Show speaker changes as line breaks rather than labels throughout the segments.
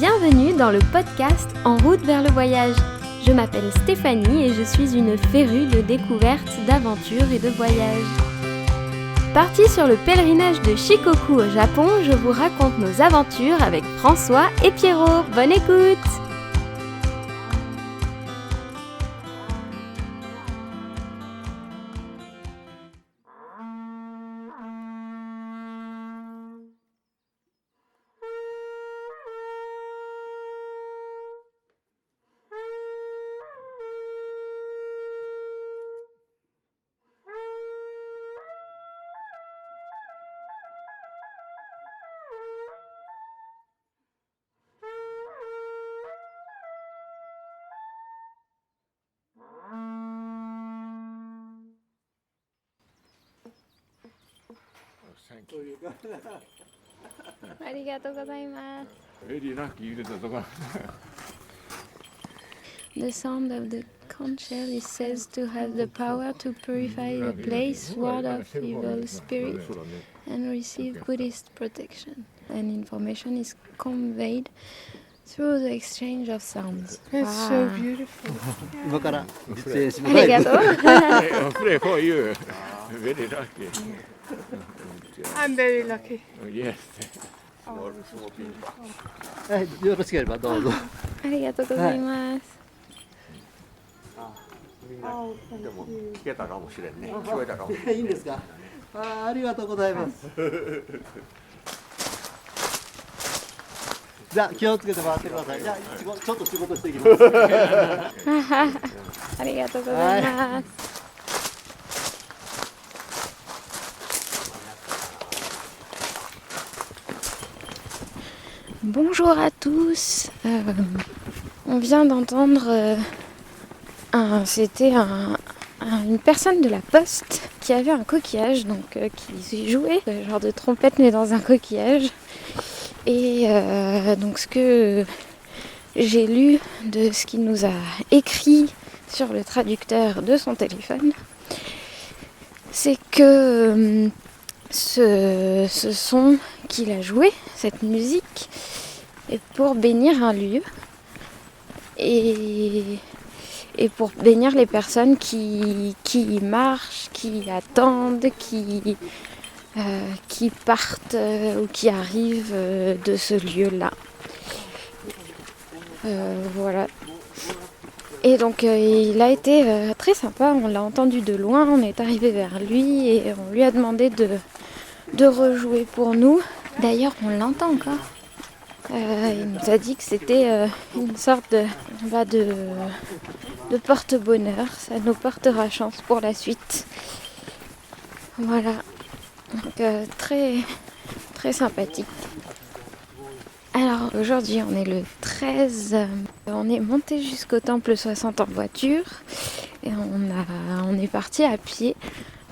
Bienvenue dans le podcast En route vers le voyage. Je m'appelle Stéphanie et je suis une férue de découvertes, d'aventures et de voyages. Partie sur le pèlerinage de Shikoku au Japon, je vous raconte nos aventures avec François et Pierrot. Bonne écoute!
Very lucky you did that.
The sound of the conch shell is said to have the power to purify a place, ward off evil spirits, and receive Buddhist protection. And information is conveyed through the exchange of sounds.
It's so beautiful.
今から実演します。
ありがとう。
Pray for you. Very lucky.
I'm very lucky.
Yes.
はい、よろしければどうぞ。
ありがとうございます。
みんなでも聞けたかもしれんね。聞こえたかもしれん。
いいんですか。ありがとうございます。じゃあ気をつけて回ってください。じゃあちょっと仕事していきます。
ありがとうございます。Bonjour à tous. On vient d'entendre c'était une personne de la poste qui avait un coquillage, donc qui jouait genre de trompette mais dans un coquillage. Et donc ce que j'ai lu de ce qu'il nous a écrit sur le traducteur de son téléphone, c'est que ce son qu'il a joué, cette musique, est pour bénir un lieu et pour bénir les personnes qui y marchent, qui attendent, qui partent ou qui arrivent de ce lieu-là. Voilà. Et donc il a été très sympa, on l'a entendu de loin, on est arrivé vers lui et on lui a demandé de rejouer pour nous. D'ailleurs on l'entend encore. Il nous a dit que c'était une sorte de porte-bonheur, ça nous portera chance pour la suite. Voilà, donc très très sympathique. Alors aujourd'hui on est le 13, on est monté jusqu'au temple 60 en voiture et on est parti à pied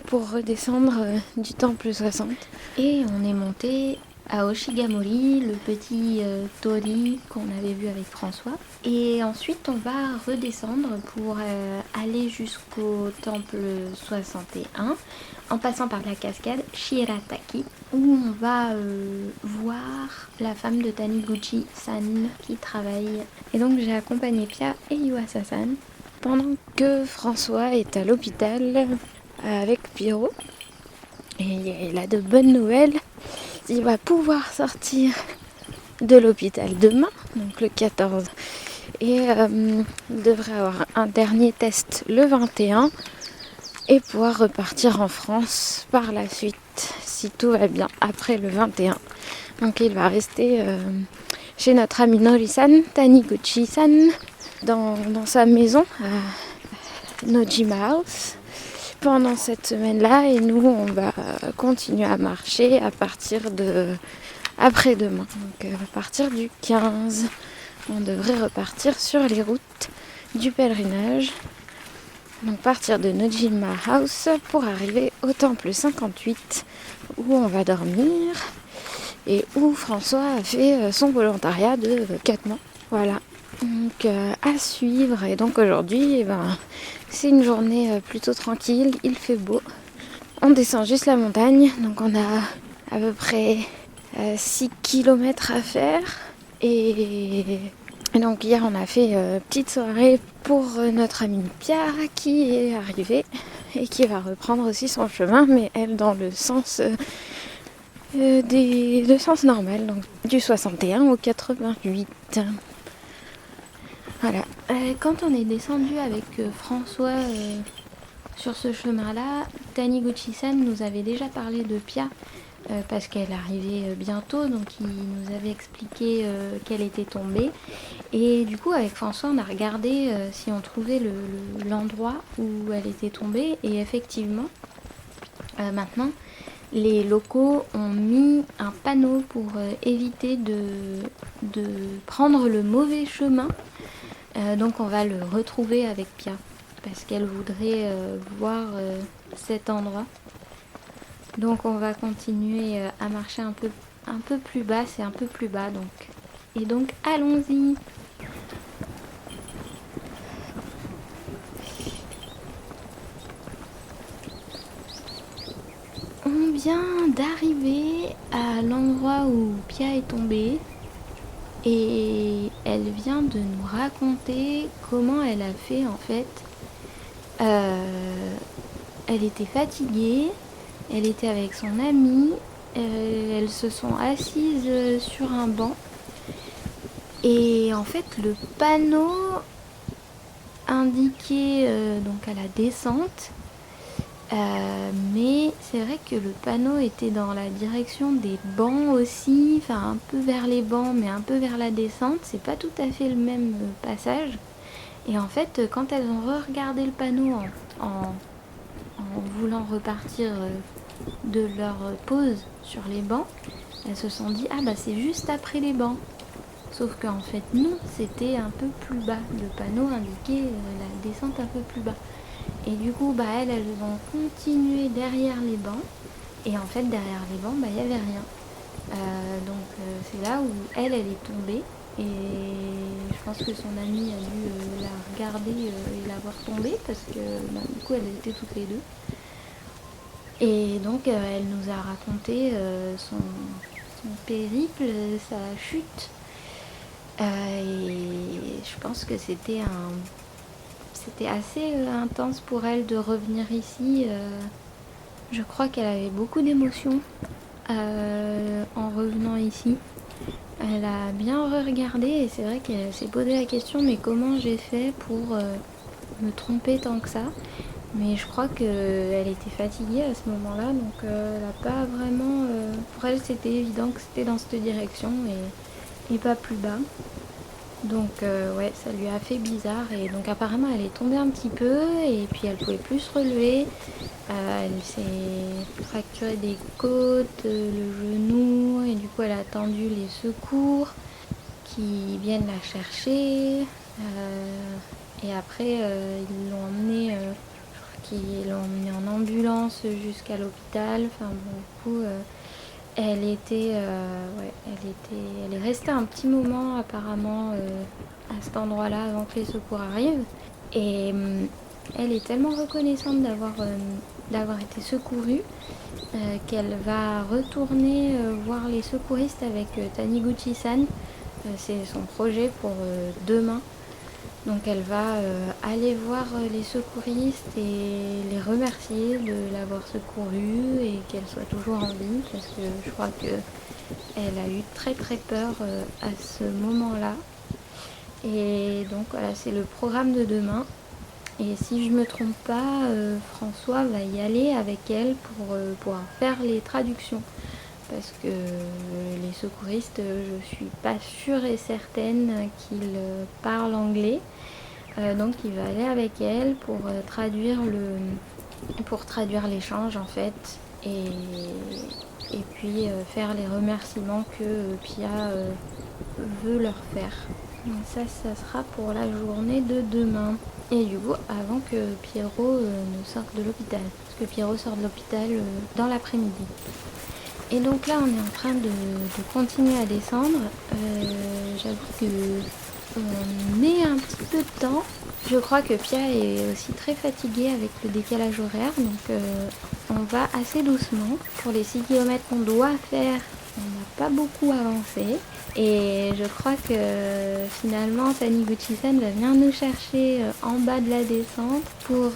pour redescendre du temple 60 et on est monté à Oshigamori, le petit tori qu'on avait vu avec François. Et ensuite, on va redescendre pour aller jusqu'au temple 61, en passant par la cascade Shirataki, où on va voir la femme de Taniguchi-san qui travaille. Et donc, j'ai accompagné Pia et Yuasa-san pendant que François est à l'hôpital avec Pierrot. Et il a de bonnes nouvelles. Il va pouvoir sortir de l'hôpital demain, donc le 14. Et il devrait avoir un dernier test le 21 et pouvoir repartir en France par la suite, si tout va bien, après le 21. Donc il va rester chez notre ami Nori-san, Taniguchi-san, dans sa maison à Nojima House, pendant cette semaine-là, et nous on va continuer à marcher à partir de après-demain. Donc à partir du 15, on devrait repartir sur les routes du pèlerinage. Donc partir de Nojima House pour arriver au temple 58 où on va dormir et où François a fait son volontariat de 4 mois. Voilà. Donc à suivre, et donc aujourd'hui c'est une journée plutôt tranquille, il fait beau. On descend juste la montagne, donc on a à peu près 6 km à faire Et donc hier on a fait petite soirée pour notre amie Pierre qui est arrivée et qui va reprendre aussi son chemin, mais elle dans le sens le sens normal, donc du 61 au 88. Voilà. Quand on est descendu avec François sur ce chemin-là, Taniguchi-san nous avait déjà parlé de Pia parce qu'elle arrivait bientôt, donc il nous avait expliqué qu'elle était tombée. Et du coup, avec François, on a regardé si on trouvait l'endroit où elle était tombée. Et effectivement, maintenant, les locaux ont mis un panneau pour éviter de prendre le mauvais chemin. Donc on va le retrouver avec Pia parce qu'elle voudrait voir cet endroit. Donc on va continuer à marcher un peu plus bas, c'est un peu plus bas donc. Et donc allons-y. On vient d'arriver à l'endroit où Pia est tombée. Et elle vient de nous raconter comment elle a fait en fait. Elle était fatiguée, elle était avec son amie, elles se sont assises sur un banc. Et en fait le panneau indiquait donc à la descente. Mais c'est vrai que le panneau était dans la direction des bancs aussi, enfin un peu vers les bancs mais un peu vers la descente, c'est pas tout à fait le même passage. Et en fait quand elles ont regardé le panneau en voulant repartir de leur pause sur les bancs, elles se sont dit ah bah c'est juste après les bancs. Sauf qu'en fait non, c'était un peu plus bas, le panneau indiquait la descente un peu plus bas. Et du coup, elles ont continué derrière les bancs. Et en fait, derrière les bancs, il n'y avait rien. Donc, c'est là où elle est tombée. Et je pense que son amie a dû la regarder et la voir tomber. Parce que du coup, elles étaient toutes les deux. Et donc, elle nous a raconté son périple, sa chute. Et je pense que c'était assez intense pour elle de revenir ici. Je crois qu'elle avait beaucoup d'émotions en revenant ici. Elle a bien regardé et c'est vrai qu'elle s'est posé la question mais comment j'ai fait pour me tromper tant que ça. Mais je crois qu'elle était fatiguée à ce moment-là, donc elle n'a pas vraiment... pour elle c'était évident que c'était dans cette direction et pas plus bas. Donc ouais, ça lui a fait bizarre et donc apparemment elle est tombée un petit peu et puis elle pouvait plus se relever. Elle s'est fracturé des côtes, le genou et du coup elle a attendu les secours qui viennent la chercher. Et après ils l'ont emmenée, en ambulance jusqu'à l'hôpital. Enfin bon, du coup elle est restée un petit moment apparemment à cet endroit-là avant que les secours arrivent. Et elle est tellement reconnaissante d'avoir été secourue qu'elle va retourner voir les secouristes avec Taniguchi-san. C'est son projet pour demain. Donc elle va aller voir les secouristes et les remercier de l'avoir secourue et qu'elle soit toujours en vie parce que je crois qu'elle a eu très très peur à ce moment-là. Et donc voilà, c'est le programme de demain. Et si je ne me trompe pas, François va y aller avec elle pour pouvoir faire les traductions. Parce que les secouristes, je suis pas sûre et certaine qu'ils parlent anglais. Donc il va aller avec elle pour traduire l'échange en fait. Et puis faire les remerciements que Pia veut leur faire. Donc ça sera pour la journée de demain. Et du coup, avant que Pierrot ne sorte de l'hôpital. Parce que Pierrot sort de l'hôpital dans l'après-midi. Et donc là, on est en train de continuer à descendre. J'avoue que on met un petit peu de temps. Je crois que Pia est aussi très fatiguée avec le décalage horaire. Donc on va assez doucement. Pour les 6 km qu'on doit faire, on n'a pas beaucoup avancé. Et je crois que finalement Taniguchi-san va venir nous chercher en bas de la descente pour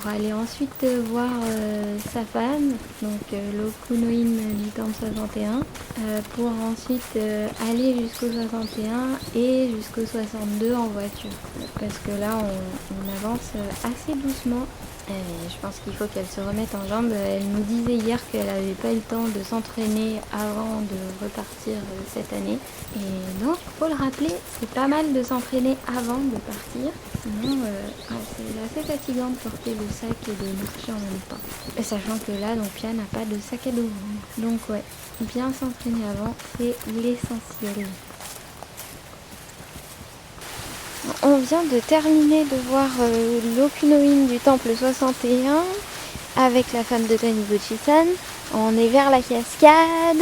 aller ensuite voir sa femme, donc l'Okunoin du temple 61, pour ensuite aller jusqu'au 61 et jusqu'au 62 en voiture. Parce que là on avance assez doucement. Je pense qu'il faut qu'elle se remette en jambes. Elle nous disait hier qu'elle n'avait pas eu le temps de s'entraîner avant de repartir cette année. Et donc, il faut le rappeler, c'est pas mal de s'entraîner avant de partir. Sinon, c'est assez fatigant de porter le sac et de marcher en même temps. Et sachant que là, donc Pia n'a pas de sac à dos. Donc ouais, bien s'entraîner avant, c'est l'essentiel. On vient de terminer de voir l'Okunoin du temple 61 avec la femme de Taniguchi-san. On est vers la cascade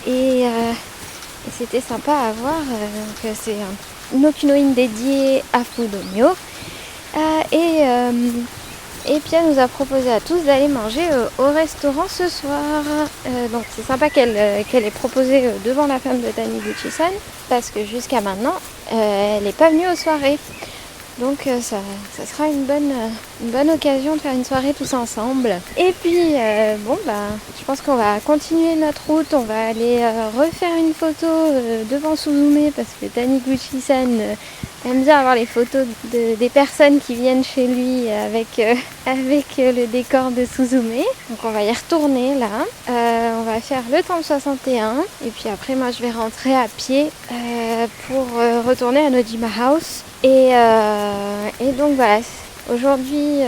et c'était sympa à voir. Donc c'est un Okunoin dédié à Fudomyo. Et Pia nous a proposé à tous d'aller manger au restaurant ce soir. Donc c'est sympa qu'elle ait proposé devant la femme de Taniguchi-san, parce que jusqu'à maintenant, elle n'est pas venue aux soirées. Donc ça sera une bonne occasion de faire une soirée tous ensemble. Et puis je pense qu'on va continuer notre route. On va aller refaire une photo devant Suzume, parce que Taniguchi-san aime bien avoir les photos des personnes qui viennent chez lui avec le décor de Suzume. Donc on va y retourner là. On va faire le temple 61. Et puis après moi je vais rentrer à pied pour retourner à Nojima House. Et donc voilà, aujourd'hui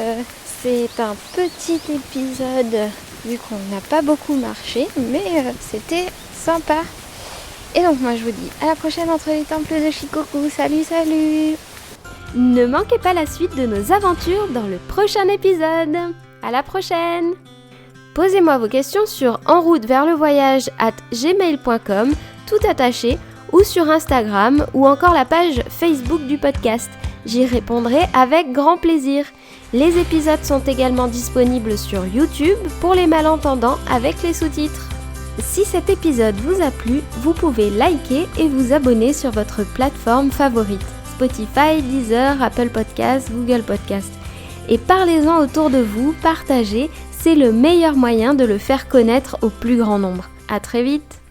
c'est un petit épisode vu qu'on n'a pas beaucoup marché, mais c'était sympa. Et donc moi je vous dis à la prochaine entre les temples de Shikoku. Salut, salut!
Ne manquez pas la suite de nos aventures dans le prochain épisode. À la prochaine! Posez-moi vos questions sur enroutevertlevoyage@gmail.com, tout attaché, ou sur Instagram, ou encore la page Facebook du podcast. J'y répondrai avec grand plaisir. Les épisodes sont également disponibles sur YouTube pour les malentendants avec les sous-titres. Si cet épisode vous a plu, vous pouvez liker et vous abonner sur votre plateforme favorite. Spotify, Deezer, Apple Podcasts, Google Podcasts. Et parlez-en autour de vous, partagez, c'est le meilleur moyen de le faire connaître au plus grand nombre. À très vite!